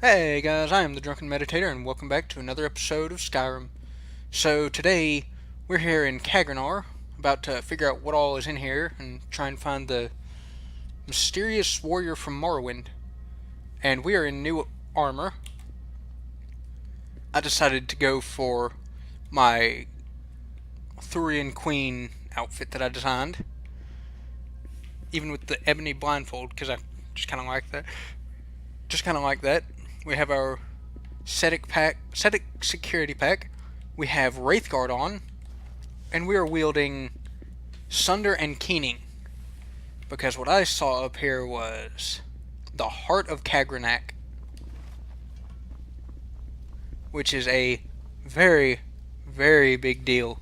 Hey guys, I am the Drunken Meditator, and welcome back to another episode of Skyrim. So today, we're here in Kagrenar, about to figure out what all is in here, and try and find the mysterious warrior from Morrowind. And we are in new armor. I decided to go for my Thurian Queen outfit that I designed, even with the ebony blindfold, because I just kind of like that. We have our Cetic security pack. We have Wraithguard on, and we are wielding Sunder and Keening. Because what I saw up here was the heart of Kagranak, which is a very, very big deal.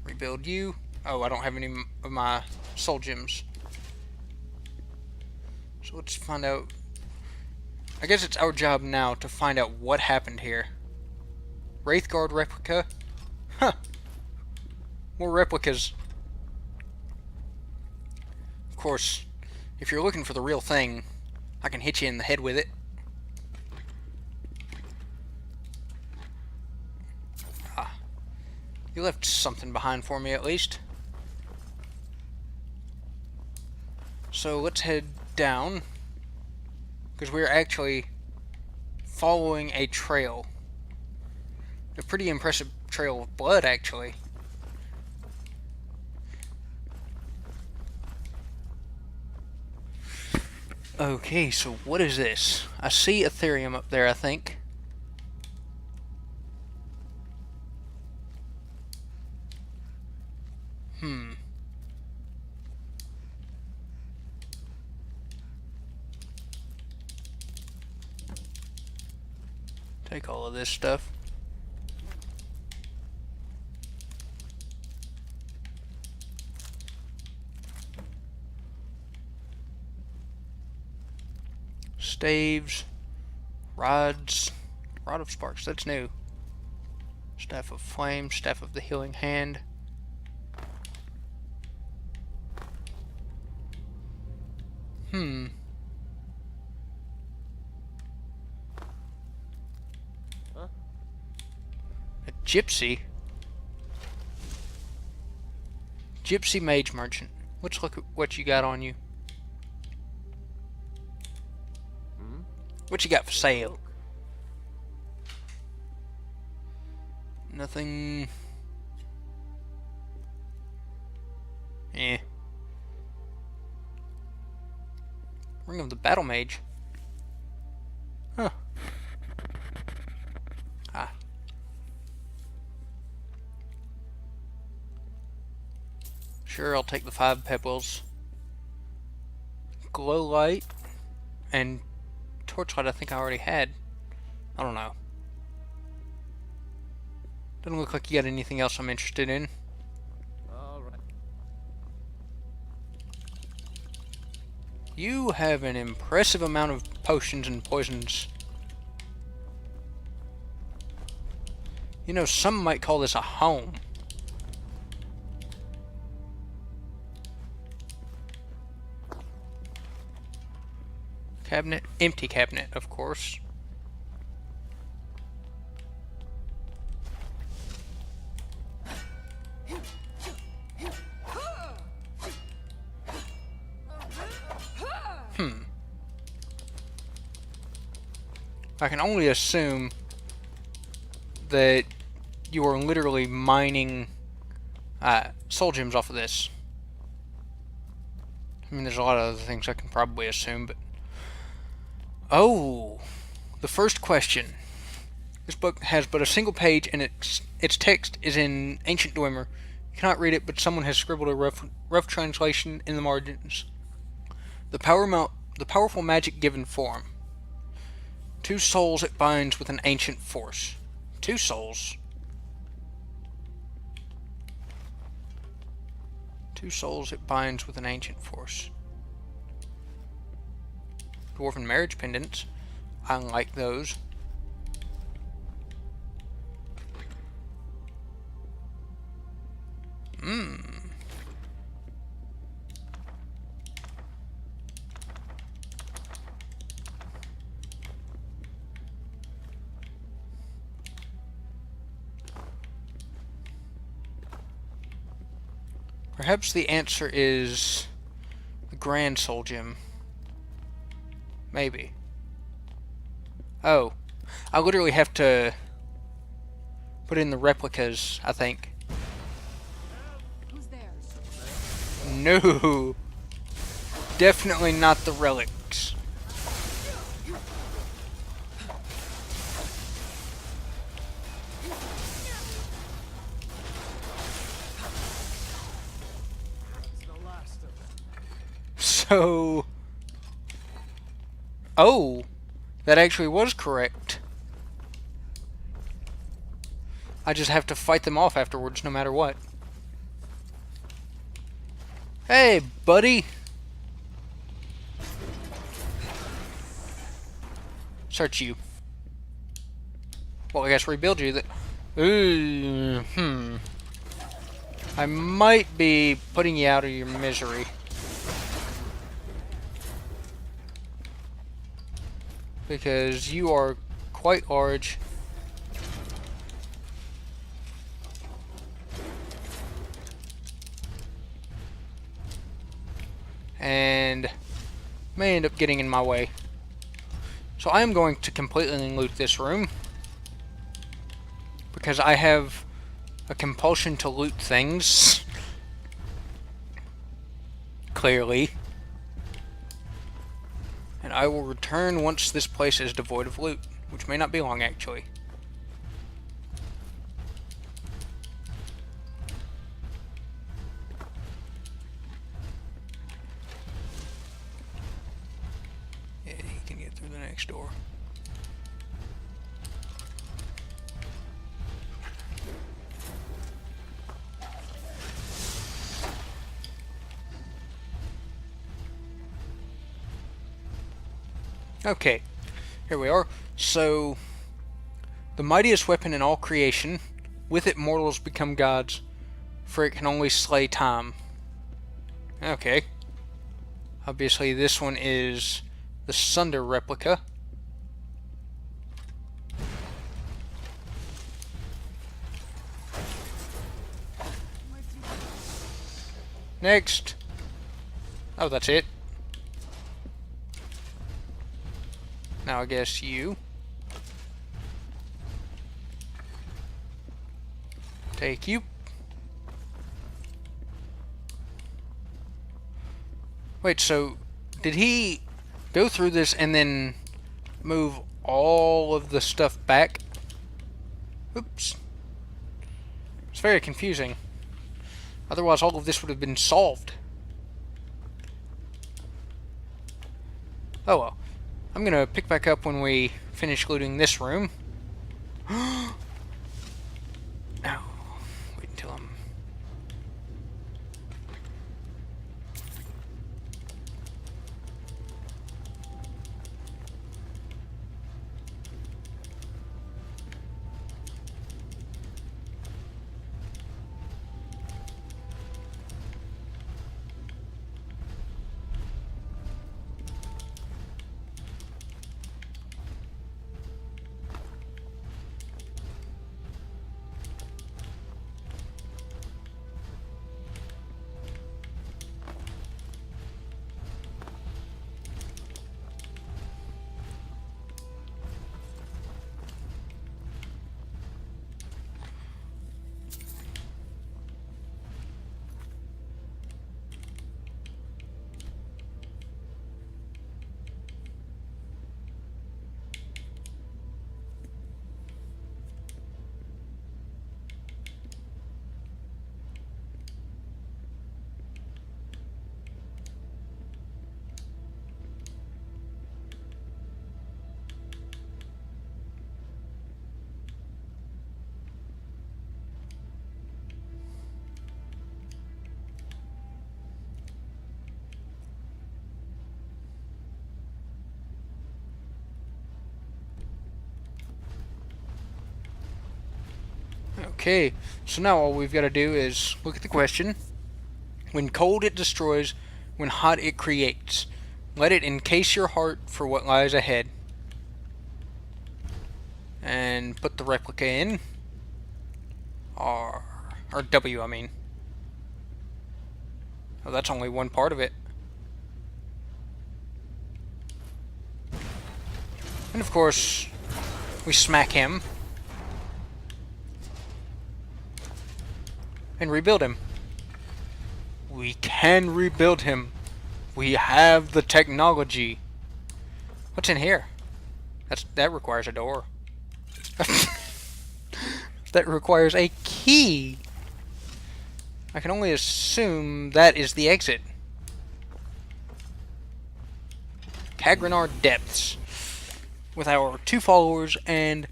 Rebuild you. Oh, I don't have any of my soul gems. So let's find out. I guess it's our job now to find out what happened here. Wraithguard replica? Huh. More replicas. Of course, if you're looking for the real thing, I can hit you in the head with it. Ah. You left something behind for me at least. So let's head down, because we're actually following a trail. A pretty impressive trail of blood, actually. Okay, so what is this? I see Ethereum up there, I think. Take all of this stuff. Staves, rods, rod of sparks, that's new. Staff of flame, staff of the healing hand. Huh? A gypsy? Gypsy mage merchant. Let's look at what you got on you. What you got for sale? Nothing. Eh. Ring of the Battle Mage. Huh. Ah. Sure, I'll take the 5 pebbles. Glow light and torchlight I think I already had. I don't know. Doesn't look like you got anything else I'm interested in. All right. You have an impressive amount of potions and poisons. You know, some might call this a home. Cabinet, empty cabinet, of course. I can only assume that you are literally mining soul gems off of this. I mean, there's a lot of other things I can probably assume, but... Oh! The first question. This book has but a single page, and its text is in Ancient Dwemer. You cannot read it, but someone has scribbled a rough translation in the margins. The powerful magic given form. 2 souls it binds with an ancient force. 2 souls? 2 souls it binds with an ancient force. Dwarven marriage pendants. I like those. Perhaps the answer is the Grand Soul Gem. Maybe. Oh. I literally have to put in the replicas, I think. Who's there? No. Definitely not the relics. That's the last of them. So... Oh. That actually was correct. I just have to fight them off afterwards, no matter what. Hey, buddy! Search you. Well, I guess rebuild you. I might be putting you out of your misery. Because you are quite large. And may end up getting in my way. So I am going to completely loot this room. Because I have a compulsion to loot things. Clearly. And I will return once this place is devoid of loot. Which may not be long, actually. Yeah, he can get through the next door. Okay, here we are. So, the mightiest weapon in all creation, with it mortals become gods, for it can only slay time. Okay. Obviously this one is the Sunder replica. Next. Oh, that's it. Now I guess you. Take you. Wait, so did he go through this and then move all of the stuff back? Oops. It's very confusing. Otherwise all of this would have been solved. Oh well. I'm gonna pick back up when we finish looting this room. Now, wait until I'm... Okay, so now all we've got to do is look at the question. When cold it destroys, when hot it creates. Let it encase your heart for what lies ahead. And put the replica in. Or W, I mean. Oh, that's only one part of it. And of course, we smack him. And rebuild him. We can rebuild him. We have the technology. What's in here? That requires a door. That requires a key. I can only assume that is the exit. Kagrenar Depths. With our 2 followers and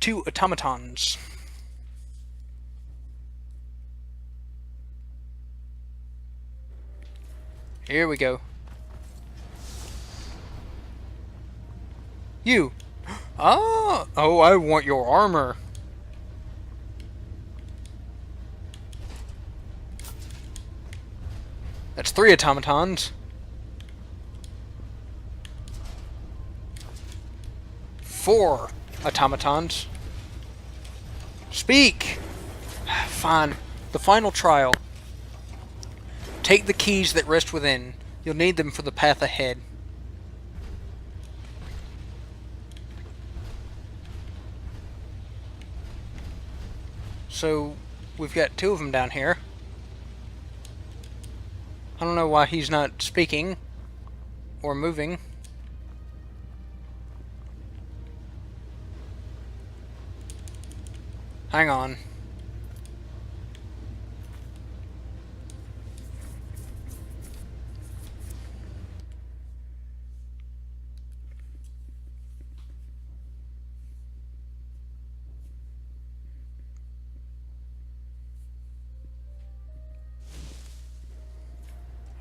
2 automatons. Here we go. You. Ah! Oh, I want your armor. That's 3 automatons. 4 automatons. Speak! Fine. The final trial. Take the keys that rest within. You'll need them for the path ahead. So, we've got 2 of them down here. I don't know why he's not speaking or moving. Hang on.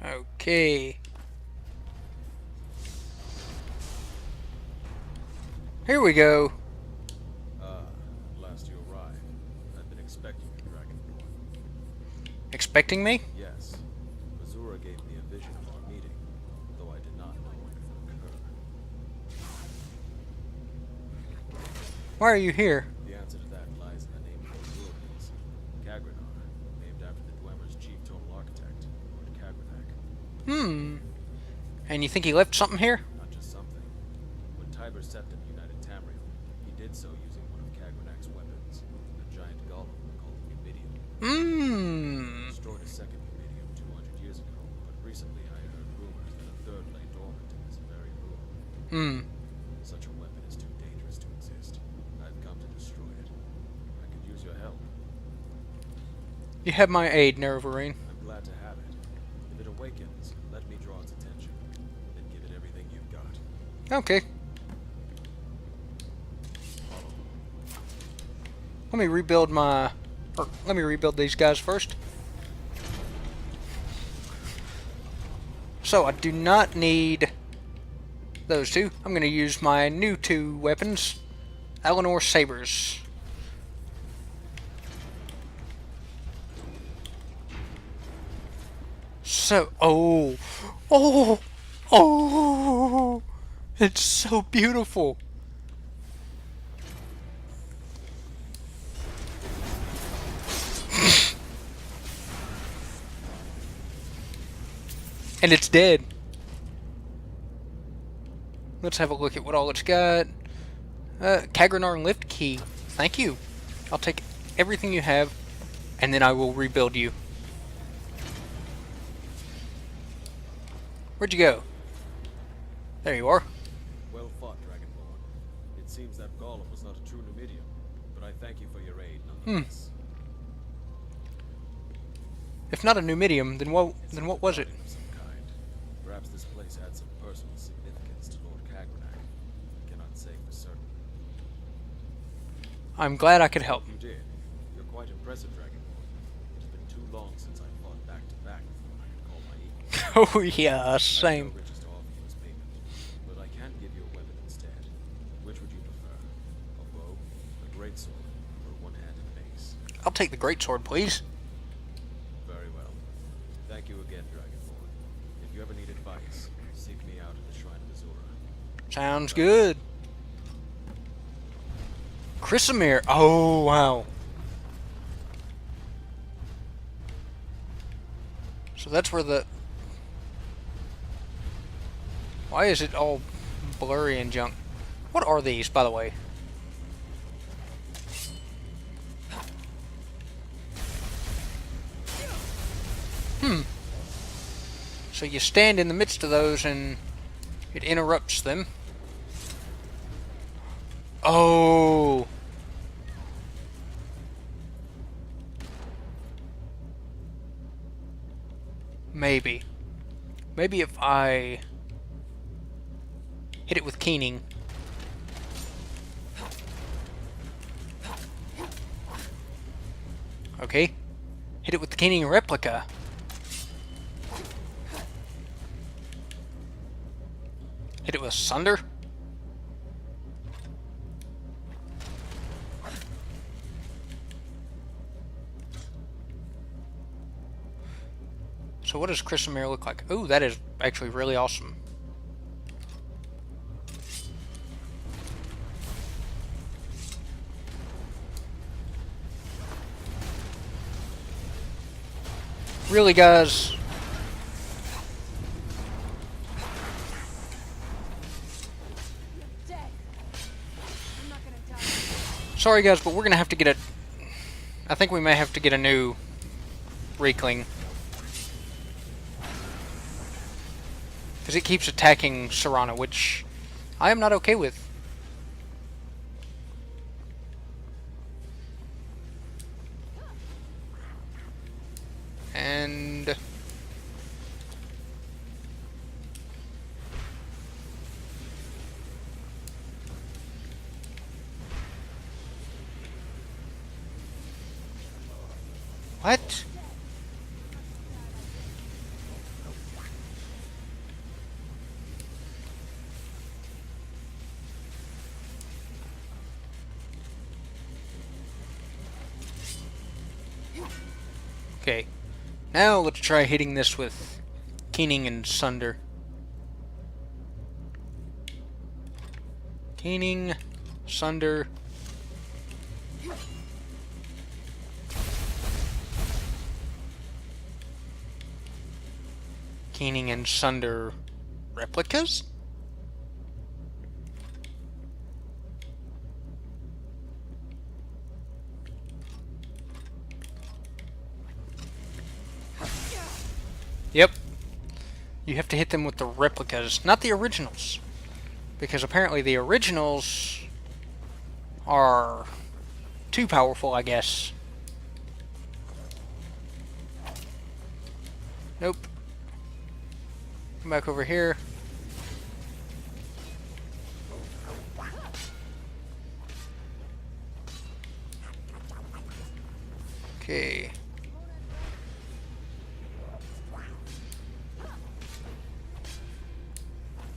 Okay. Here we go. At last you arrived. I've been expecting you, Dragonborn. Expecting me? Yes. Azura gave me a vision of our meeting, though I did not know when it would occur. Why are you here? The answer to that lies in the name of Azura. Kagrenar, named after the Dwemer's chief tonal architect, Lord Kagranak. And you think he left something here? Not just something. When Tiber Septim united Tamriel, he did so using one of Kagranak's weapons, a giant golem called Numidium. Destroyed a second Numidium 200 years ago, but recently I heard rumors that a third lay dormant in this very room. Such a weapon is too dangerous to exist. I've come to destroy it. I could use your help. You have my aid, Nerevarine. I'm glad to have it. If it awakens, let me draw its attention, then give it everything you've got. Okay. Let me rebuild these guys first. So I do not need those 2. I'm going to use my new 2 weapons, Eleanor Sabers. So, oh, it's so beautiful. And it's dead. Let's have a look at what all it's got. Kagrenar lift key. Thank you. I'll take everything you have, and then I will rebuild you. Where'd you go? There you are. Well fought, Dragonborn. It seems that golem was not a true Numidium, but I thank you for your aid nonetheless. If not a Numidium, then what was it? Of some kind. Perhaps this place had some personal significance to Lord Kagranak. I cannot say for certain. I'm glad I could help. You did. You're quite impressive, Dragonborn. It's been too long since I fought back to back before I could call my equal. Oh yeah, same. I have no riches to offer you as payment, but I can give you a weapon instead. Which would you prefer? A bow, a greatsword, or a one-handed mace? I'll take the greatsword, please. Very well. Thank you again, Dragonborn. If you ever need advice, seek me out at the Shrine of Azura. Sounds good. Chrysamere. Oh, wow. So that's where the... Why is it all blurry and junk? What are these, by the way? So you stand in the midst of those and it interrupts them. Oh! Maybe. Maybe if I hit it with keening. Okay. Hit it with the keening replica. Hit it with sunder. So what does crystal mirror look like? Ooh, that is actually really awesome. Really, guys? Dead. I'm not gonna die. Sorry, guys, but we're gonna have to get a... I think we may have to get a new Reekling. Because it keeps attacking Serana, which I am not okay with. And... What? Okay. Now let's try hitting this with keening and sunder. Keening, sunder. Keening and sunder replicas? Yep. You have to hit them with the replicas, not the originals. Because apparently the originals are too powerful, I guess. Nope. Come back over here. Okay.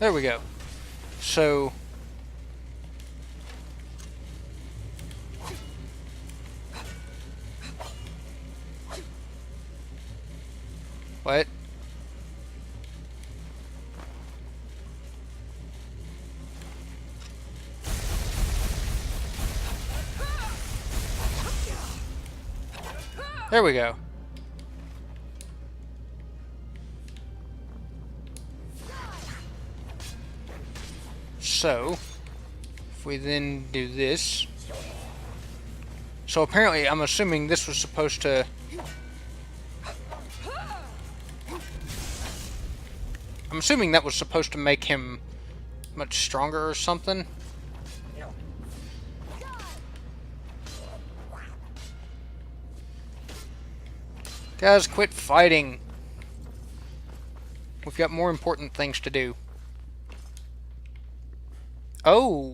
There we go. So... What? There we go. So, if we then do this... So apparently, I'm assuming this was supposed to... I'm assuming that was supposed to make him much stronger or something. Guys, quit fighting. We've got more important things to do. Oh!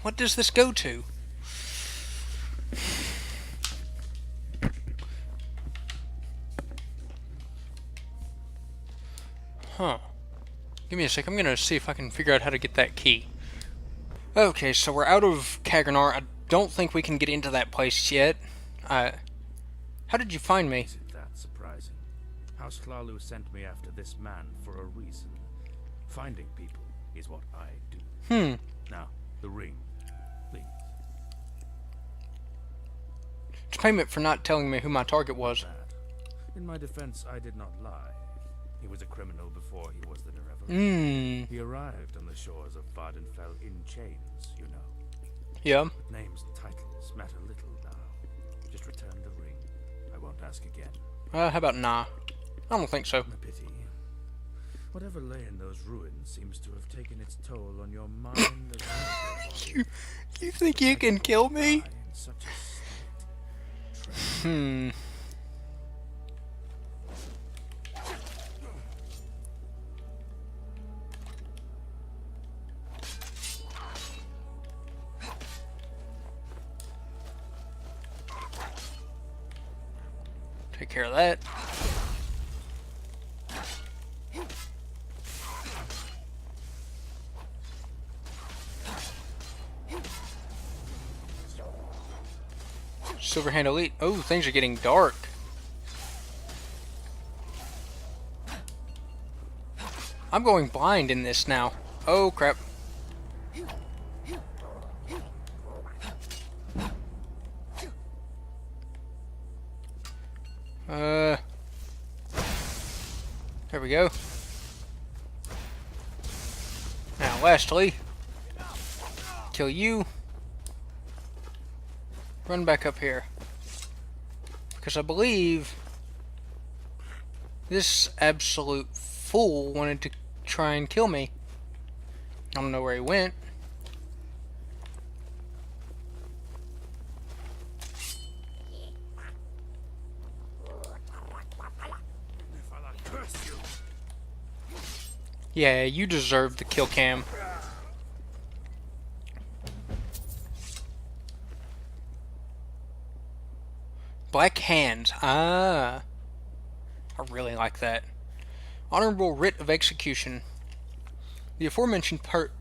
What does this go to? Huh. Give me a sec, I'm gonna see if I can figure out how to get that key. Okay, so we're out of Kaganar. I don't think we can get into that place yet. How did you find me? Is it that surprising? House Hlalu sent me after this man for a reason. Finding people is what I do. Hmm. Now, the ring. Please. It's payment for not telling me who my target was. That. In my defense, I did not lie. He was a criminal before he was the Nerevarine. He arrived on the shores of Vardenfell in chains, you know. Yeah. But names and titles matter little now. Just return the ring. I won't ask again. How about nah? I don't think so. A pity. Whatever lay in those ruins seems to have taken its toll on your mind as well as your body. You think you can kill me? Die in such a state. Hmm. Take care of that. Silverhand Elite. Oh, things are getting dark. I'm going blind in this now. Oh, crap. There we go. Now, lastly, kill you. Run back up here. Because I believe this absolute fool wanted to try and kill me. I don't know where he went. Yeah, you deserve the kill cam. Black hands. Ah. I really like that. Honorable writ of execution. The aforementioned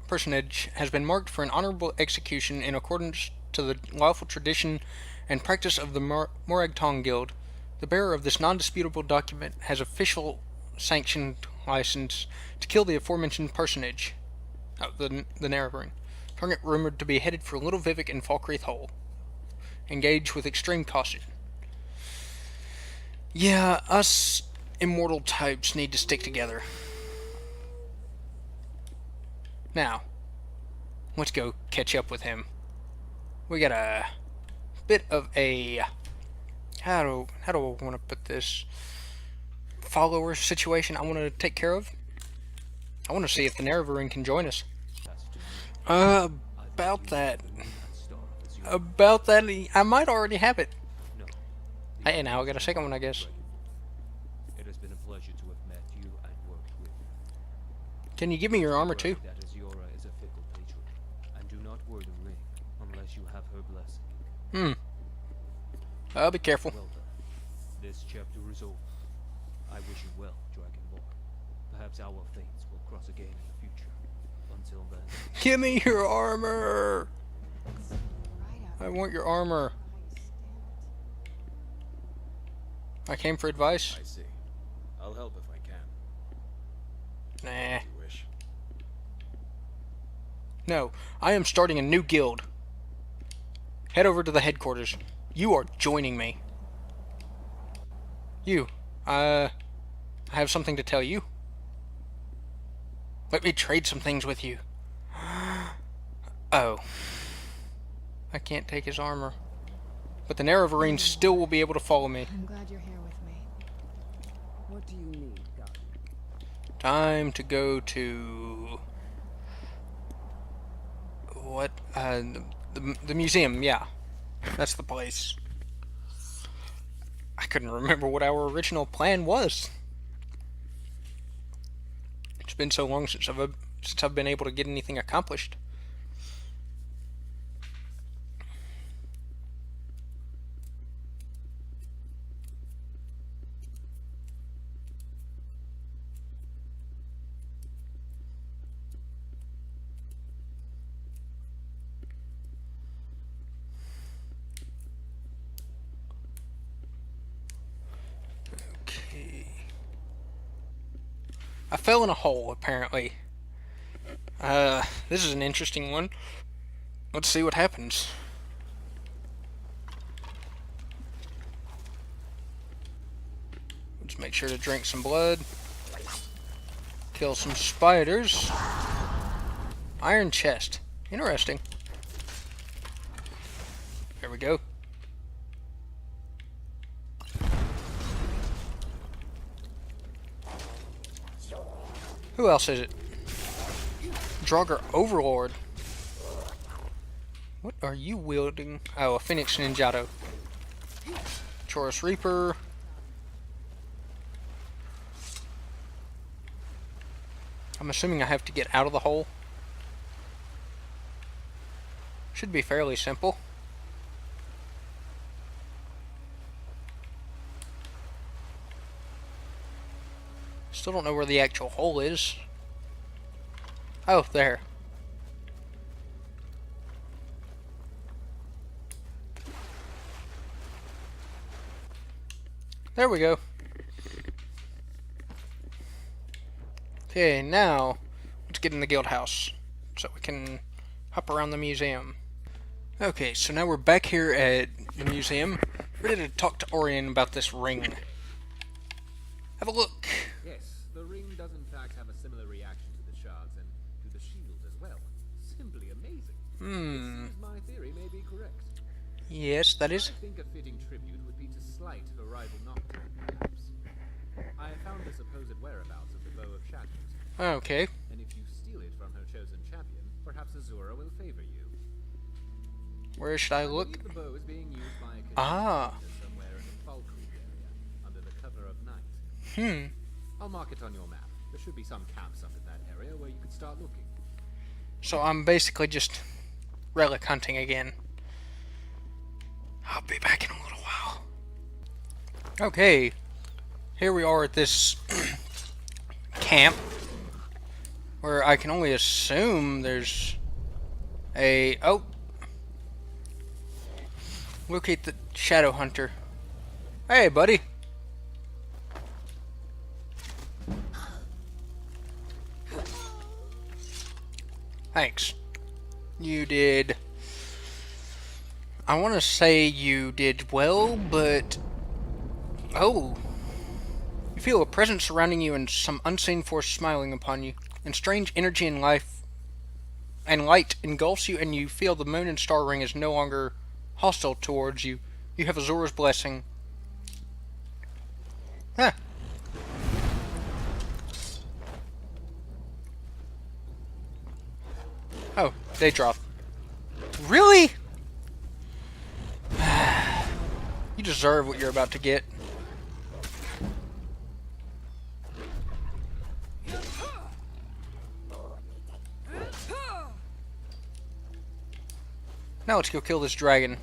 personage has been marked for an honorable execution in accordance to the lawful tradition and practice of the Moragtong Guild. The bearer of this non-disputable document has official sanctioned license to kill the aforementioned personage. The Nerevarine. Target rumored to be headed for Little Vivek and Falkreath Hole. Engage with extreme caution. Yeah, us immortal types need to stick together. Now, let's go catch up with him. We got a bit of a how do I want to put this follower situation I want to take care of. I want to see if the Nerevarine can join us. About that. I might already have it. Hey, now I got a second one, I guess. It has been a pleasure to have met you and worked with you. Can you give me your armor too? That Azura is a fickle patron, and do not wear the ring unless you have her blessing. I'll be careful. Well done. This chapter is over. I wish you well, Dragonborn. Perhaps our fates will cross again in the future. Until then, Give me your armor! Right out. I want your armor. I came for advice. I see. I'll help if I can. Nah. If you wish. No, I am starting a new guild. Head over to the headquarters. You are joining me. You, I have something to tell you. Let me trade some things with you. Oh. I can't take his armor. But the Nerevarine still will be able to follow me. I'm glad you're here with me. What do you need, Doctor? Time to go to... What? The museum, yeah. That's the place. I couldn't remember what our original plan was. It's been so long since I've been able to get anything accomplished. Okay. I fell in a hole, apparently. This is an interesting one. Let's see what happens. Let's make sure to drink some blood. Kill some spiders. Iron chest. Interesting. There we go. Who else is it? Draugr Overlord. What are you wielding? Oh, a Phoenix Ninjato. Chorus Reaper. I'm assuming I have to get out of the hole. Should be fairly simple. Still don't know where the actual hole is. Oh, there. There we go. Okay, now let's get in the guild house so we can hop around the museum. Okay, so now we're back here at the museum, ready to talk to Orion about this ring. Have a look. Yes, the ring does in fact have a similar reaction to the shards and to the shield as well. Simply amazing. It seems my theory may be correct. Yes, that is. I think a fitting tribute would be to slight her rival Nocturne, perhaps. I have found the supposed whereabouts of the Bow of Shadows, Okay. and if you steal it from her chosen champion, perhaps Azura will favor you. Where should I I look? believe the bow is being used by a Ah. Caduceus somewhere in the Falkreed area, under the cover of night. I'll mark it on your map. There should be some camps up in that area where you could start looking. So I'm basically just relic hunting again. I'll be back in a little while. Okay. Here we are at this camp where I can only assume there's a... Oh! Locate the Shadow Hunter. Hey, buddy! Thanks. You did... I want to say you did well, but... Oh! You feel a presence surrounding you and some unseen force smiling upon you. And strange energy and life and light engulfs you, and you feel the moon and star ring is no longer hostile towards you. You have Azura's blessing. Huh. Oh, they drop. Really? You deserve what you're about to get. Now let's go kill this dragon.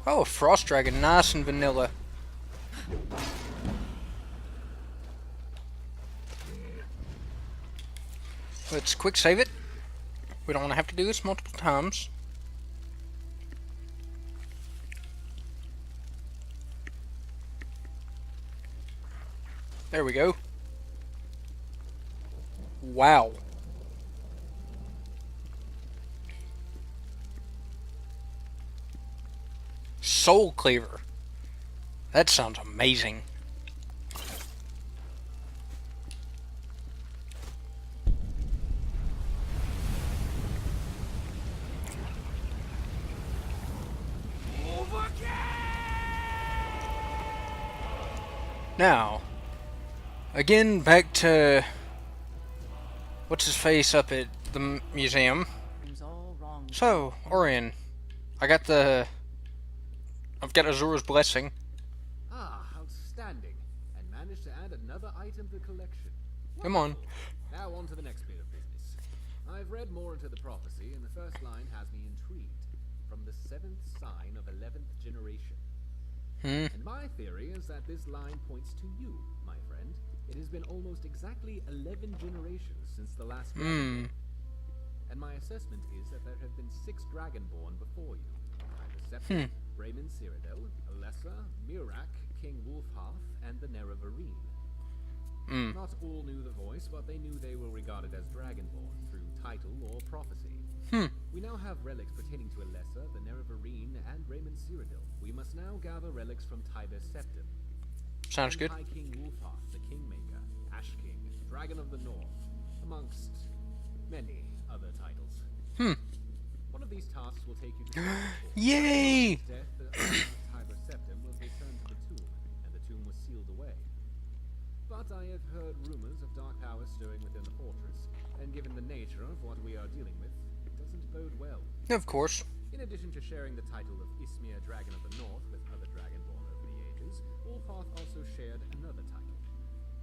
Oh, a frost dragon. Nice and vanilla. Let's quick save it. We don't want to have to do this multiple times. There we go. Wow. Soul Cleaver. That sounds amazing. Now, again, back to what's his face up at the museum. So, Orion, I've got Azura's blessing. Ah, outstanding. And managed to add another item to the collection. Come on. Now on to the next bit of business. I've read more into the prophecy, and the first line has me intrigued. From the 7th sign of 11th generation. And my theory is that this line points to you, my friend. It has been almost exactly 11 generations since the last dragon. And my assessment is that there have been 6 dragonborn before you. Scepter, Raymond Cyrodiil, Alessa, Mirak, King Wolfhearth, and the Nerevarine. Not all knew the voice, but they knew they were regarded as Dragonborn through title or prophecy. We now have relics pertaining to Alessa, the Nerevarine, and Raymond Cyrodiil. We must now gather relics from Tibur Septim. Sounds good. High King Wulfar, the Kingmaker, Ash King, Dragon of the North, amongst many other titles. One of these tasks will take you to Yay! death, the owner of Tibur Septim was returned to the tomb, and the tomb was sealed away. But I have heard rumors of dark powers stirring within the fortress, and given the nature of what we are dealing with, it doesn't bode well. Of course. In addition to sharing the title of Ismir, Dragon of the North, with other Dragonborn over the ages, Ulfarth also shared another title,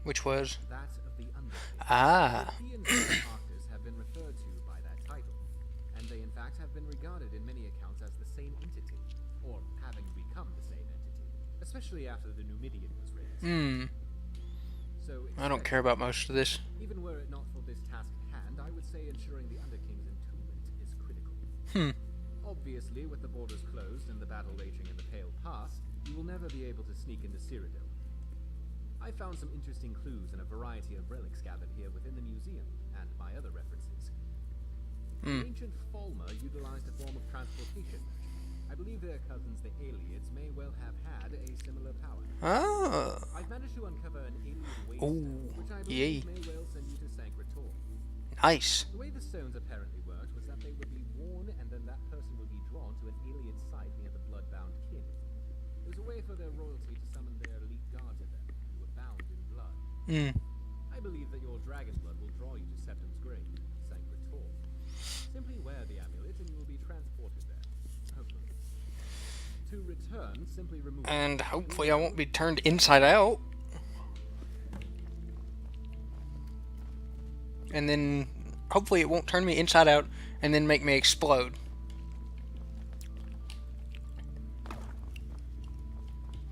Which was? that of the Underking. Ah. He and the Arctis have been referred to by that title, and they in fact have been regarded in many accounts as the same entity, or having become the same entity, especially after the Numidian was raised. So I don't care about most of this. even were it not for this task at hand, I would say ensuring the Underking's entombment is critical. Obviously, with the borders closed and the battle raging in the Pale Pass, you will never be able to sneak into Cyrodiil. I found some interesting clues and a variety of relics gathered here within the museum, and my other references. The ancient Falmer utilized a form of transportation magic. I believe their cousins, the Aelids, may well have had a similar power. Oh. I've managed to uncover an Aelid waste Ooh, stone, which I yay. believe may well send you to Sancretor. Nice. The way the stones apparently worked was that they would be worn, and then that person would be drawn to an Aelid site near the blood-bound kin. It was a way for their royalty to summon their elite guard to them, who were bound in blood. I believe that your dragon blood will draw you to Septim's grave, Sancretor. Simply wear the amulet and you will be transported there. Hopefully. To return, simply remove And hopefully I won't be turned inside out. And then hopefully it won't turn me inside out and then make me explode.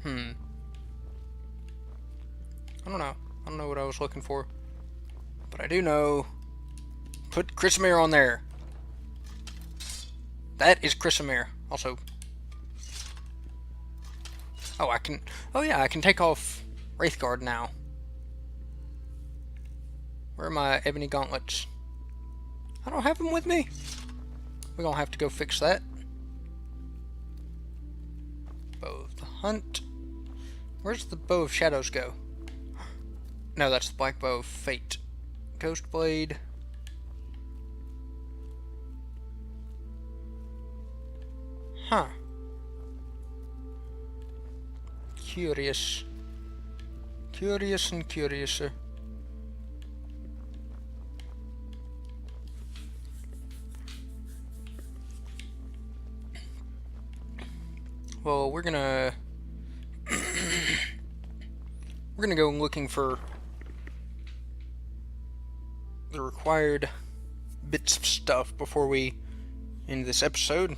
I don't know. I don't know what I was looking for. But I do know. Put Chrysamere on there. That is Chrysamere. Also. Oh, I can. Oh, yeah, I can take off Wraithguard now. Where are my ebony gauntlets? I don't have them with me. We're gonna have to go fix that. Bow of the Hunt. Where's the Bow of Shadows go? No, that's the Black Bow of Fate. Ghost Blade. Huh. Curious. Curious and curiouser. Well, we're gonna go looking for the required bits of stuff before we end this episode.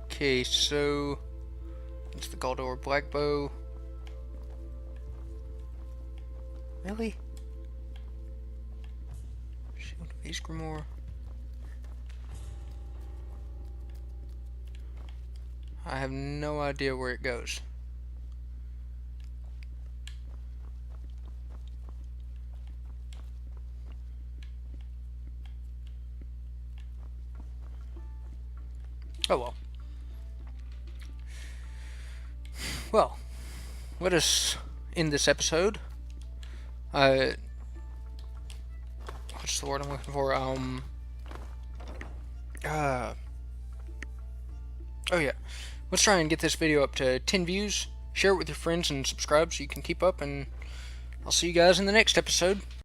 Okay, so it's the Galdor Black Bow. Really? Shield of Ysgramor. I have no idea where it goes. Oh well. Well, let us end this episode. What's the word I'm looking for? Oh yeah. Let's try and get this video up to 10 views. Share it with your friends and subscribe so you can keep up, and I'll see you guys in the next episode.